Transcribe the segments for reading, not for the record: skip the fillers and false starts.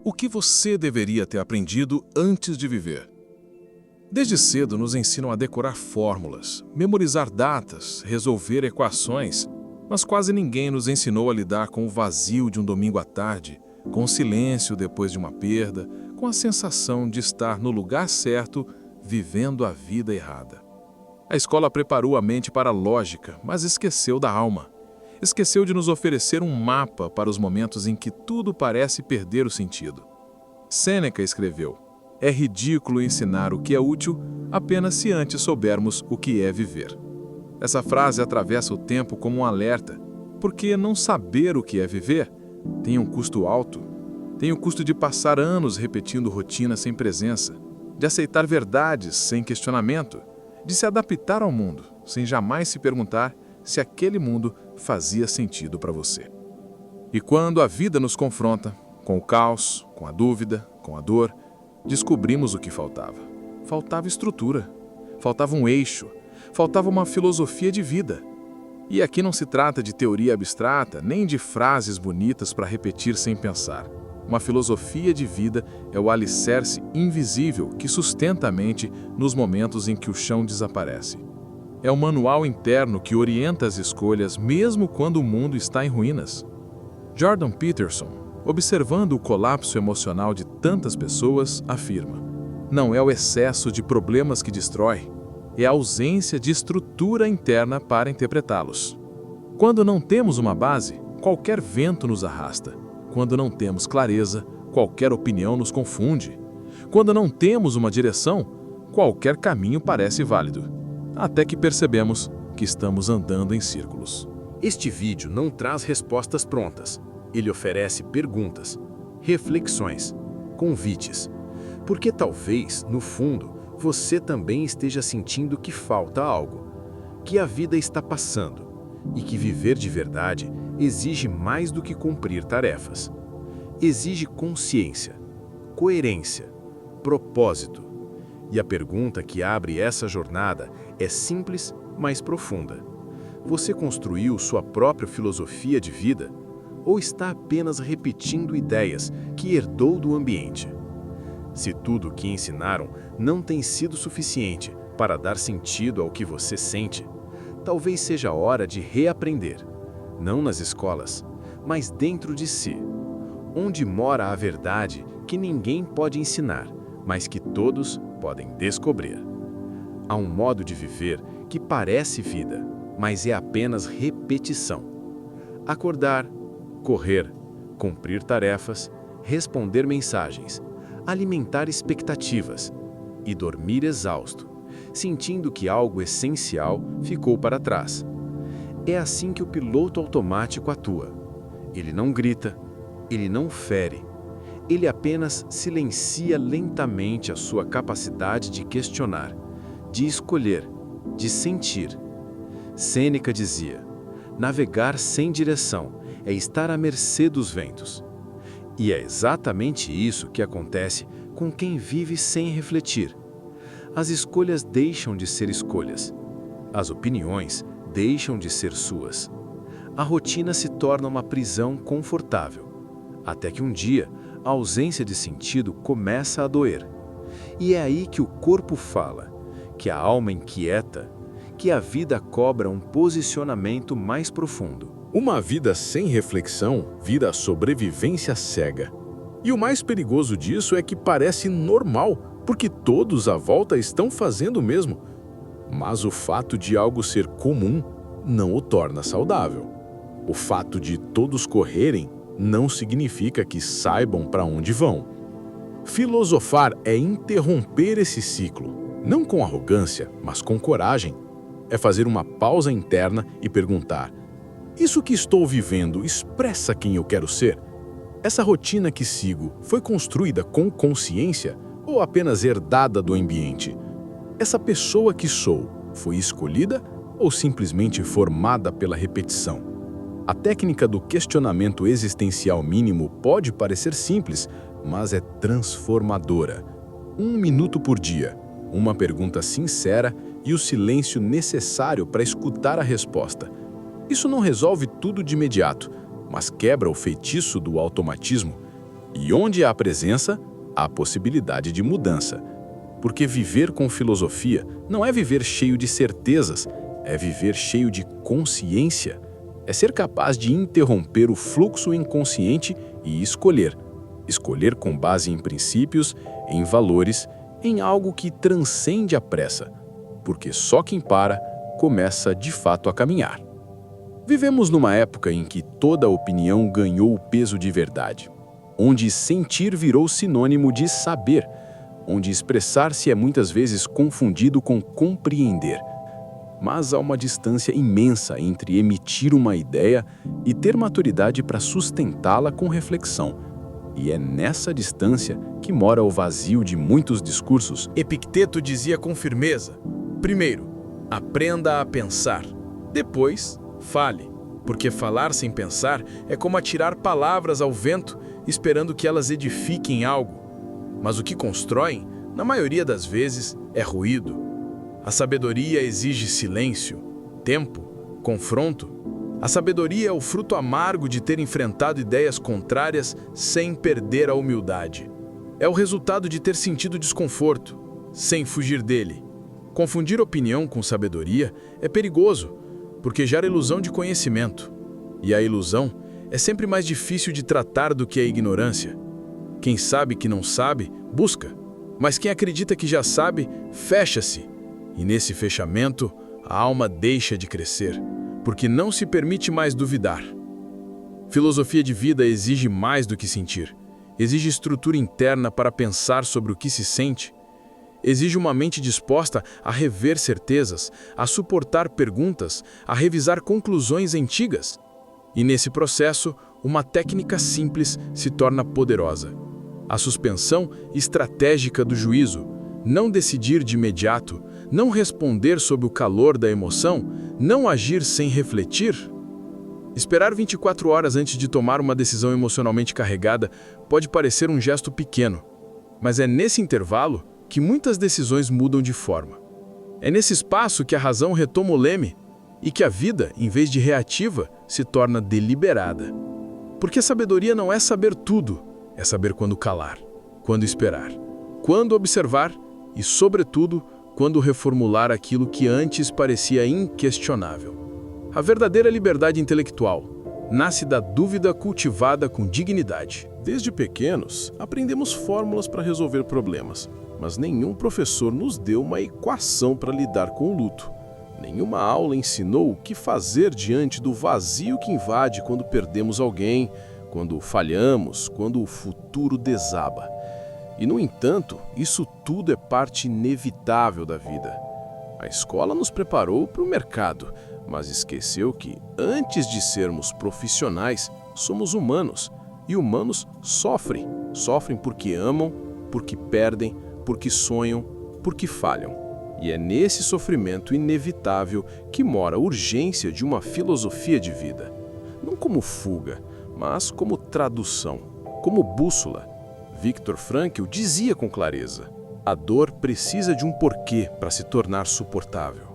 O que você deveria ter aprendido antes de viver? Desde cedo nos ensinam a decorar fórmulas, memorizar datas, resolver equações, mas quase ninguém nos ensinou a lidar com o vazio de um domingo à tarde, com o silêncio depois de uma perda, com a sensação de estar no lugar certo, vivendo a vida errada. A escola preparou a mente para a lógica, mas esqueceu da alma. Esqueceu de nos oferecer um mapa para os momentos em que tudo parece perder o sentido. Sêneca escreveu: "É ridículo ensinar o que é útil apenas se antes soubermos o que é viver." Essa frase atravessa o tempo como um alerta, porque não saber o que é viver tem um custo alto. Tem o custo de passar anos repetindo rotina sem presença, de aceitar verdades sem questionamento, de se adaptar ao mundo sem jamais se perguntar se aquele mundo fazia sentido para você. E quando a vida nos confronta, com o caos, com a dúvida, com a dor, descobrimos o que faltava. Faltava estrutura, faltava um eixo, faltava uma filosofia de vida. E aqui não se trata de teoria abstrata, nem de frases bonitas para repetir sem pensar. Uma filosofia de vida é o alicerce invisível que sustenta a mente nos momentos em que o chão desaparece. É o manual interno que orienta as escolhas mesmo quando o mundo está em ruínas. Jordan Peterson, observando o colapso emocional de tantas pessoas, afirma: "Não é o excesso de problemas que destrói, é a ausência de estrutura interna para interpretá-los." Quando não temos uma base, qualquer vento nos arrasta. Quando não temos clareza, qualquer opinião nos confunde. Quando não temos uma direção, qualquer caminho parece válido. Até que percebemos que estamos andando em círculos. Este vídeo não traz respostas prontas. Ele oferece perguntas, reflexões, convites. Porque talvez, no fundo, você também esteja sentindo que falta algo, que a vida está passando e que viver de verdade exige mais do que cumprir tarefas. Exige consciência, coerência, propósito. E a pergunta que abre essa jornada é simples, mas profunda. Você construiu sua própria filosofia de vida ou está apenas repetindo ideias que herdou do ambiente? Se tudo o que ensinaram não tem sido suficiente para dar sentido ao que você sente, talvez seja hora de reaprender, não nas escolas, mas dentro de si, onde mora a verdade que ninguém pode ensinar, mas que todos podem descobrir. Há um modo de viver que parece vida, mas é apenas repetição. Acordar, correr, cumprir tarefas, responder mensagens, alimentar expectativas e dormir exausto, sentindo que algo essencial ficou para trás. É assim que o piloto automático atua. Ele não grita, ele não fere, ele apenas silencia lentamente a sua capacidade de questionar, de escolher, de sentir. Sêneca dizia: "Navegar sem direção é estar à mercê dos ventos." E é exatamente isso que acontece com quem vive sem refletir. As escolhas deixam de ser escolhas. As opiniões deixam de ser suas. A rotina se torna uma prisão confortável. Até que um dia, a ausência de sentido começa a doer. E é aí que o corpo fala, que a alma inquieta, que a vida cobra um posicionamento mais profundo. Uma vida sem reflexão vira a sobrevivência cega. E o mais perigoso disso é que parece normal, porque todos à volta estão fazendo o mesmo. Mas o fato de algo ser comum não o torna saudável. O fato de todos correrem não significa que saibam para onde vão. Filosofar é interromper esse ciclo, não com arrogância, mas com coragem. É fazer uma pausa interna e perguntar: isso que estou vivendo expressa quem eu quero ser? Essa rotina que sigo foi construída com consciência ou apenas herdada do ambiente? Essa pessoa que sou foi escolhida ou simplesmente formada pela repetição? A técnica do questionamento existencial mínimo pode parecer simples, mas é transformadora. 1 minuto por dia, uma pergunta sincera e o silêncio necessário para escutar a resposta. Isso não resolve tudo de imediato, mas quebra o feitiço do automatismo. E onde há presença, há possibilidade de mudança. Porque viver com filosofia não é viver cheio de certezas, é viver cheio de consciência. É ser capaz de interromper o fluxo inconsciente e escolher. Escolher com base em princípios, em valores, em algo que transcende a pressa. Porque só quem para, começa de fato a caminhar. Vivemos numa época em que toda opinião ganhou o peso de verdade, onde sentir virou sinônimo de saber, onde expressar-se é muitas vezes confundido com compreender. Mas há uma distância imensa entre emitir uma ideia e ter maturidade para sustentá-la com reflexão. E é nessa distância que mora o vazio de muitos discursos. Epicteto dizia com firmeza: primeiro, aprenda a pensar. Depois, fale, porque falar sem pensar é como atirar palavras ao vento, esperando que elas edifiquem algo. Mas o que constroem, na maioria das vezes, é ruído. A sabedoria exige silêncio, tempo, confronto. A sabedoria é o fruto amargo de ter enfrentado ideias contrárias sem perder a humildade. É o resultado de ter sentido desconforto, sem fugir dele. Confundir opinião com sabedoria é perigoso, porque gera ilusão de conhecimento. E a ilusão é sempre mais difícil de tratar do que a ignorância. Quem sabe que não sabe, busca. Mas quem acredita que já sabe, fecha-se. E nesse fechamento, a alma deixa de crescer, porque não se permite mais duvidar. Filosofia de vida exige mais do que sentir. Exige estrutura interna para pensar sobre o que se sente. Exige uma mente disposta a rever certezas, a suportar perguntas, a revisar conclusões antigas. E nesse processo, uma técnica simples se torna poderosa. A suspensão estratégica do juízo, não decidir de imediato, não responder sob o calor da emoção, não agir sem refletir. Esperar 24 horas antes de tomar uma decisão emocionalmente carregada pode parecer um gesto pequeno, mas é nesse intervalo que muitas decisões mudam de forma. É nesse espaço que a razão retoma o leme e que a vida, em vez de reativa, se torna deliberada. Porque a sabedoria não é saber tudo, é saber quando calar, quando esperar, quando observar e, sobretudo, quando reformular aquilo que antes parecia inquestionável. A verdadeira liberdade intelectual nasce da dúvida cultivada com dignidade. Desde pequenos, aprendemos fórmulas para resolver problemas, mas nenhum professor nos deu uma equação para lidar com o luto. Nenhuma aula ensinou o que fazer diante do vazio que invade quando perdemos alguém, quando falhamos, quando o futuro desaba. E, no entanto, isso tudo é parte inevitável da vida. A escola nos preparou para o mercado, mas esqueceu que, antes de sermos profissionais, somos humanos. E humanos sofrem. Sofrem porque amam, porque perdem, porque sonham, porque falham. E é nesse sofrimento inevitável que mora a urgência de uma filosofia de vida. Não como fuga, mas como tradução, como bússola. Viktor Frankl dizia com clareza: a dor precisa de um porquê para se tornar suportável.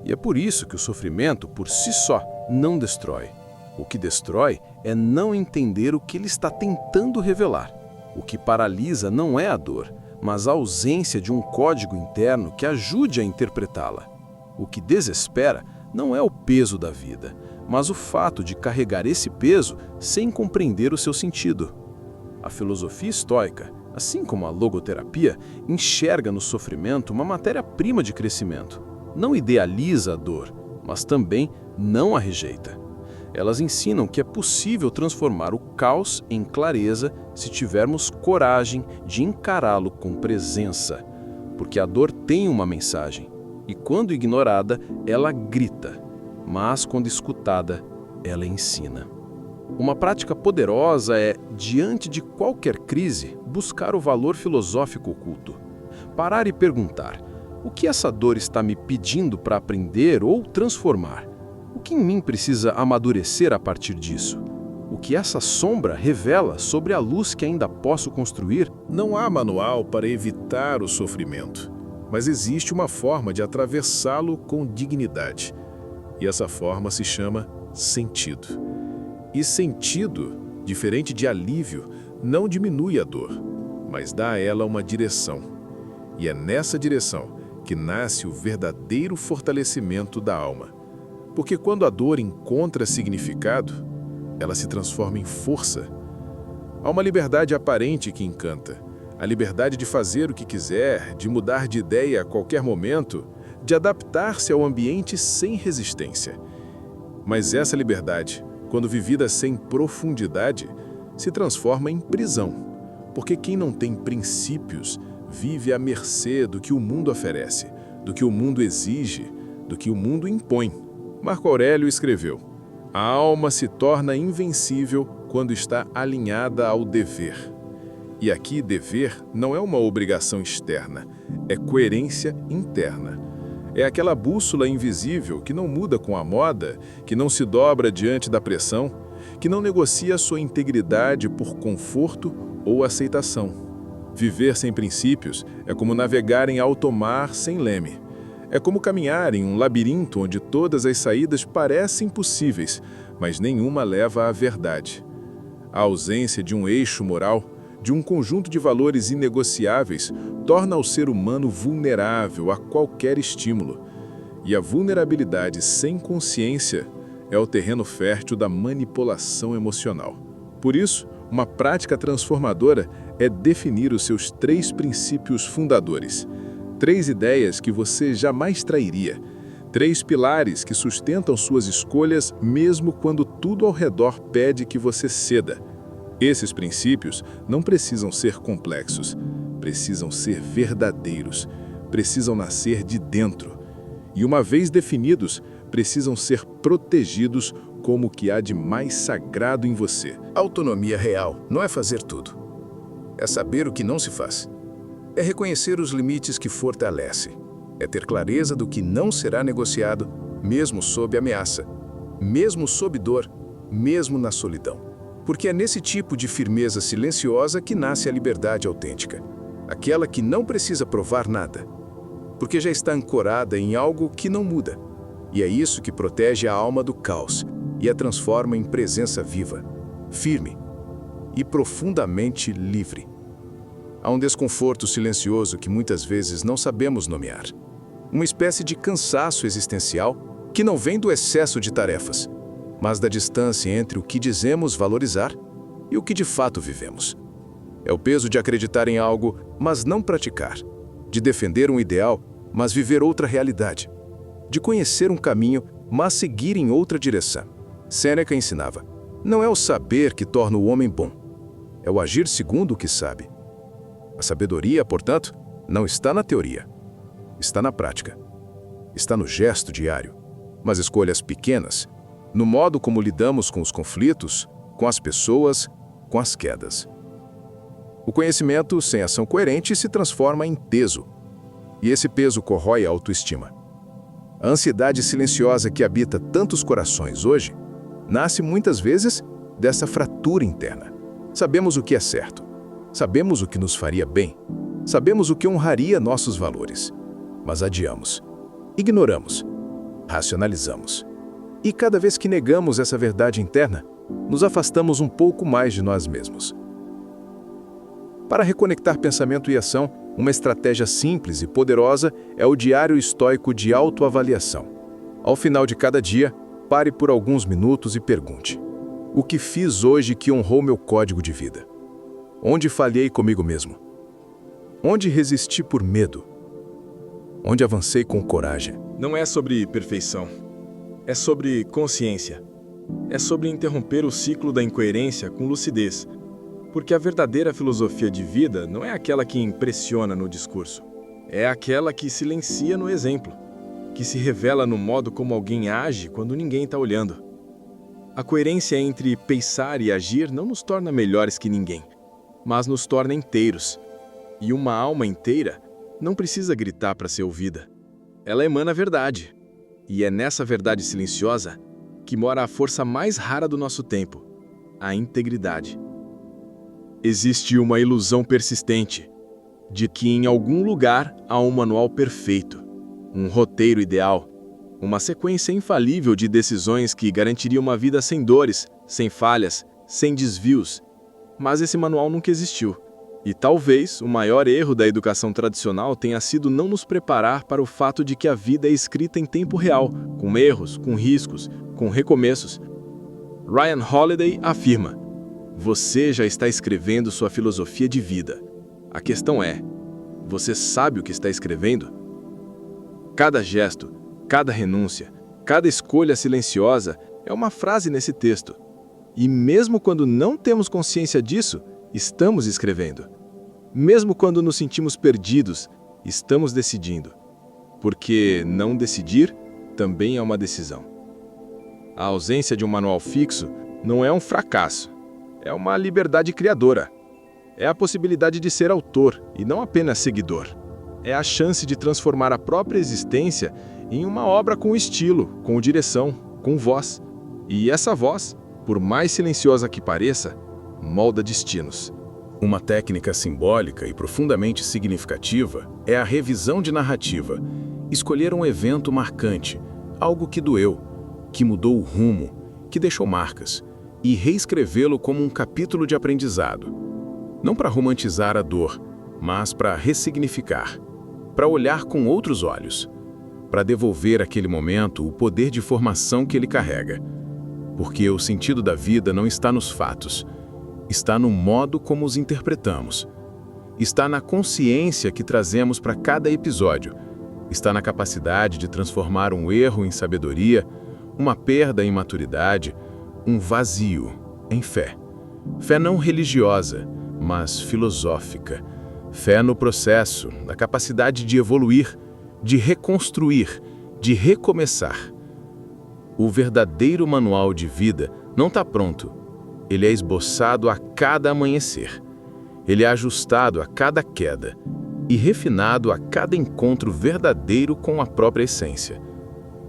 E é por isso que o sofrimento, por si só, não destrói. O que destrói é não entender o que ele está tentando revelar. O que paralisa não é a dor, mas a ausência de um código interno que ajude a interpretá-la. O que desespera não é o peso da vida, mas o fato de carregar esse peso sem compreender o seu sentido. A filosofia estoica, assim como a logoterapia, enxerga no sofrimento uma matéria-prima de crescimento. Não idealiza a dor, mas também não a rejeita. Elas ensinam que é possível transformar o caos em clareza se tivermos coragem de encará-lo com presença, porque a dor tem uma mensagem, e quando ignorada, ela grita, mas quando escutada, ela ensina. Uma prática poderosa é, diante de qualquer crise, buscar o valor filosófico oculto. Parar e perguntar: o que essa dor está me pedindo para aprender ou transformar? O que em mim precisa amadurecer a partir disso? O que essa sombra revela sobre a luz que ainda posso construir? Não há manual para evitar o sofrimento, mas existe uma forma de atravessá-lo com dignidade. E essa forma se chama sentido. E sentido, diferente de alívio, não diminui a dor, mas dá a ela uma direção. E é nessa direção que nasce o verdadeiro fortalecimento da alma. Porque quando a dor encontra significado, ela se transforma em força. Há uma liberdade aparente que encanta, a liberdade de fazer o que quiser, de mudar de ideia a qualquer momento, de adaptar-se ao ambiente sem resistência. Mas essa liberdade, quando vivida sem profundidade, se transforma em prisão, porque quem não tem princípios vive à mercê do que o mundo oferece, do que o mundo exige, do que o mundo impõe. Marco Aurélio escreveu: "A alma se torna invencível quando está alinhada ao dever." E aqui, dever não é uma obrigação externa, é coerência interna. É aquela bússola invisível que não muda com a moda, que não se dobra diante da pressão, que não negocia sua integridade por conforto ou aceitação. Viver sem princípios é como navegar em alto mar sem leme. É como caminhar em um labirinto onde todas as saídas parecem possíveis, mas nenhuma leva à verdade. A ausência de um eixo moral, de um conjunto de valores inegociáveis, torna o ser humano vulnerável a qualquer estímulo. E a vulnerabilidade sem consciência é o terreno fértil da manipulação emocional. Por isso, uma prática transformadora é definir os seus 3 princípios fundadores, 3 ideias que você jamais trairia, 3 pilares que sustentam suas escolhas mesmo quando tudo ao redor pede que você ceda. Esses princípios não precisam ser complexos, precisam ser verdadeiros, precisam nascer de dentro. E uma vez definidos, precisam ser protegidos como o que há de mais sagrado em você. Autonomia real não é fazer tudo. É saber o que não se faz. É reconhecer os limites que fortalece. É ter clareza do que não será negociado, mesmo sob ameaça, mesmo sob dor, mesmo na solidão. Porque é nesse tipo de firmeza silenciosa que nasce a liberdade autêntica. Aquela que não precisa provar nada, porque já está ancorada em algo que não muda. E é isso que protege a alma do caos e a transforma em presença viva, firme e profundamente livre. Há um desconforto silencioso que muitas vezes não sabemos nomear. Uma espécie de cansaço existencial que não vem do excesso de tarefas, mas da distância entre o que dizemos valorizar e o que de fato vivemos. É o peso de acreditar em algo, mas não praticar, de defender um ideal, mas viver outra realidade, de conhecer um caminho, mas seguir em outra direção. Sêneca ensinava: não é o saber que torna o homem bom, é o agir segundo o que sabe. A sabedoria, portanto, não está na teoria, está na prática, está no gesto diário, mas escolhas pequenas, no modo como lidamos com os conflitos, com as pessoas, com as quedas. O conhecimento sem ação coerente se transforma em peso, e esse peso corrói a autoestima. A ansiedade silenciosa que habita tantos corações hoje nasce muitas vezes dessa fratura interna. Sabemos o que é certo, sabemos o que nos faria bem, sabemos o que honraria nossos valores, mas adiamos, ignoramos, racionalizamos. E cada vez que negamos essa verdade interna, nos afastamos um pouco mais de nós mesmos. Para reconectar pensamento e ação, uma estratégia simples e poderosa é o diário estoico de autoavaliação. Ao final de cada dia, pare por alguns minutos e pergunte: o que fiz hoje que honrou meu código de vida? Onde falhei comigo mesmo? Onde resisti por medo? Onde avancei com coragem? Não é sobre perfeição. É sobre consciência. É sobre interromper o ciclo da incoerência com lucidez. Porque a verdadeira filosofia de vida não é aquela que impressiona no discurso. É aquela que silencia no exemplo, que se revela no modo como alguém age quando ninguém está olhando. A coerência entre pensar e agir não nos torna melhores que ninguém, mas nos torna inteiros. E uma alma inteira não precisa gritar para ser ouvida. Ela emana a verdade. E é nessa verdade silenciosa que mora a força mais rara do nosso tempo, a integridade. Existe uma ilusão persistente de que em algum lugar há um manual perfeito, um roteiro ideal, uma sequência infalível de decisões que garantiria uma vida sem dores, sem falhas, sem desvios. mas esse manual nunca existiu. E talvez o maior erro da educação tradicional tenha sido não nos preparar para o fato de que a vida é escrita em tempo real, com erros, com riscos, com recomeços. Ryan Holiday afirma: você já está escrevendo sua filosofia de vida. A questão é, você sabe o que está escrevendo? Cada gesto, cada renúncia, cada escolha silenciosa é uma frase nesse texto. E mesmo quando não temos consciência disso, estamos escrevendo. Mesmo quando nos sentimos perdidos, estamos decidindo. Porque não decidir também é uma decisão. A ausência de um manual fixo não é um fracasso, é uma liberdade criadora. É a possibilidade de ser autor e não apenas seguidor. É a chance de transformar a própria existência em uma obra com estilo, com direção, com voz. E essa voz, por mais silenciosa que pareça, molda destinos. Uma técnica simbólica e profundamente significativa é a revisão de narrativa. Escolher um evento marcante, algo que doeu, que mudou o rumo, que deixou marcas, e reescrevê-lo como um capítulo de aprendizado. Não para romantizar a dor, mas para ressignificar, para olhar com outros olhos, para devolver àquele momento o poder de formação que ele carrega. Porque o sentido da vida não está nos fatos, está no modo como os interpretamos. Está na consciência que trazemos para cada episódio. Está na capacidade de transformar um erro em sabedoria, uma perda em maturidade, um vazio em fé. Fé não religiosa, mas filosófica. Fé no processo, na capacidade de evoluir, de reconstruir, de recomeçar. O verdadeiro manual de vida não está pronto. Ele é esboçado a cada amanhecer. Ele é ajustado a cada queda e refinado a cada encontro verdadeiro com a própria essência.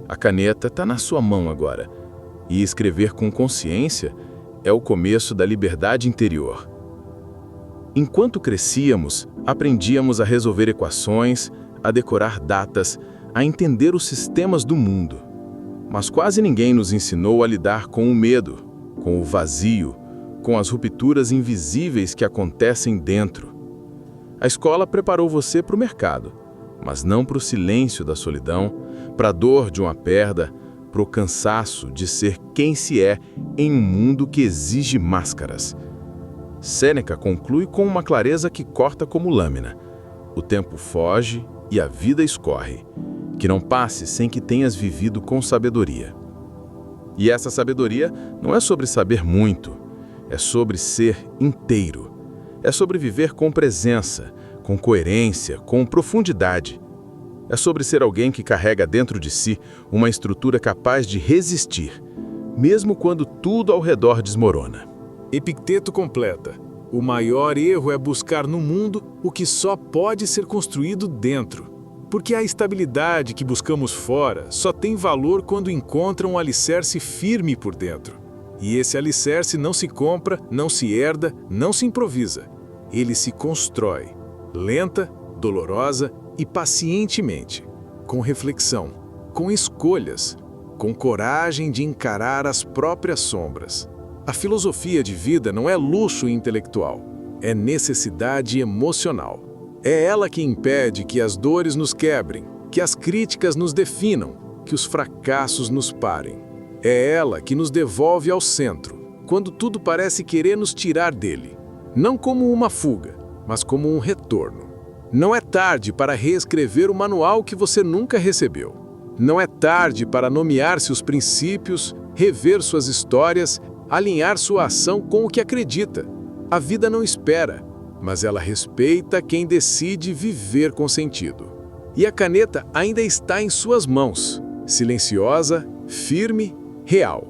A caneta está na sua mão agora, e escrever com consciência é o começo da liberdade interior. Enquanto crescíamos, aprendíamos a resolver equações, a decorar datas, a entender os sistemas do mundo. Mas quase ninguém nos ensinou a lidar com o medo, com o vazio, com as rupturas invisíveis que acontecem dentro. A escola preparou você para o mercado, mas não para o silêncio da solidão, para a dor de uma perda, para o cansaço de ser quem se é em um mundo que exige máscaras. Sêneca conclui com uma clareza que corta como lâmina. O tempo foge e a vida escorre. Que não passe sem que tenhas vivido com sabedoria. E essa sabedoria não é sobre saber muito, é sobre ser inteiro. É sobre viver com presença, com coerência, com profundidade. É sobre ser alguém que carrega dentro de si uma estrutura capaz de resistir, mesmo quando tudo ao redor desmorona. Epicteto completa: o maior erro é buscar no mundo o que só pode ser construído dentro. Porque a estabilidade que buscamos fora só tem valor quando encontra um alicerce firme por dentro. E esse alicerce não se compra, não se herda, não se improvisa. Ele se constrói, lenta, dolorosa e pacientemente, com reflexão, com escolhas, com coragem de encarar as próprias sombras. A filosofia de vida não é luxo intelectual, é necessidade emocional. É ela que impede que as dores nos quebrem, que as críticas nos definam, que os fracassos nos parem. É ela que nos devolve ao centro, quando tudo parece querer nos tirar dele. Não como uma fuga, mas como um retorno. Não é tarde para reescrever o manual que você nunca recebeu. Não é tarde para nomear seus princípios, rever suas histórias, alinhar sua ação com o que acredita. A vida não espera, mas ela respeita quem decide viver com sentido. E a caneta ainda está em suas mãos, silenciosa, firme, real,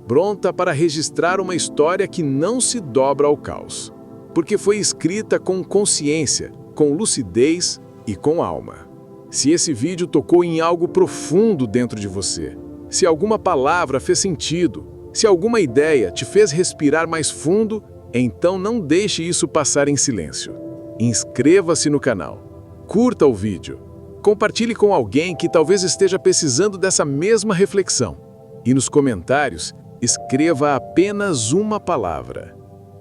pronta para registrar uma história que não se dobra ao caos, porque foi escrita com consciência, com lucidez e com alma. Se esse vídeo tocou em algo profundo dentro de você, se alguma palavra fez sentido, se alguma ideia te fez respirar mais fundo, então não deixe isso passar em silêncio. Inscreva-se no canal, curta o vídeo, compartilhe com alguém que talvez esteja precisando dessa mesma reflexão. E nos comentários, escreva apenas uma palavra: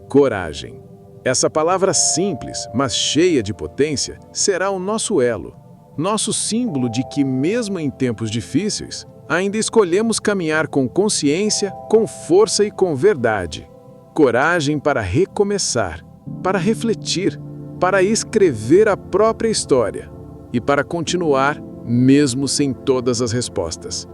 coragem. Essa palavra simples, mas cheia de potência, será o nosso elo, nosso símbolo de que, mesmo em tempos difíceis, ainda escolhemos caminhar com consciência, com força e com verdade. Coragem para recomeçar, para refletir, para escrever a própria história e para continuar mesmo sem todas as respostas.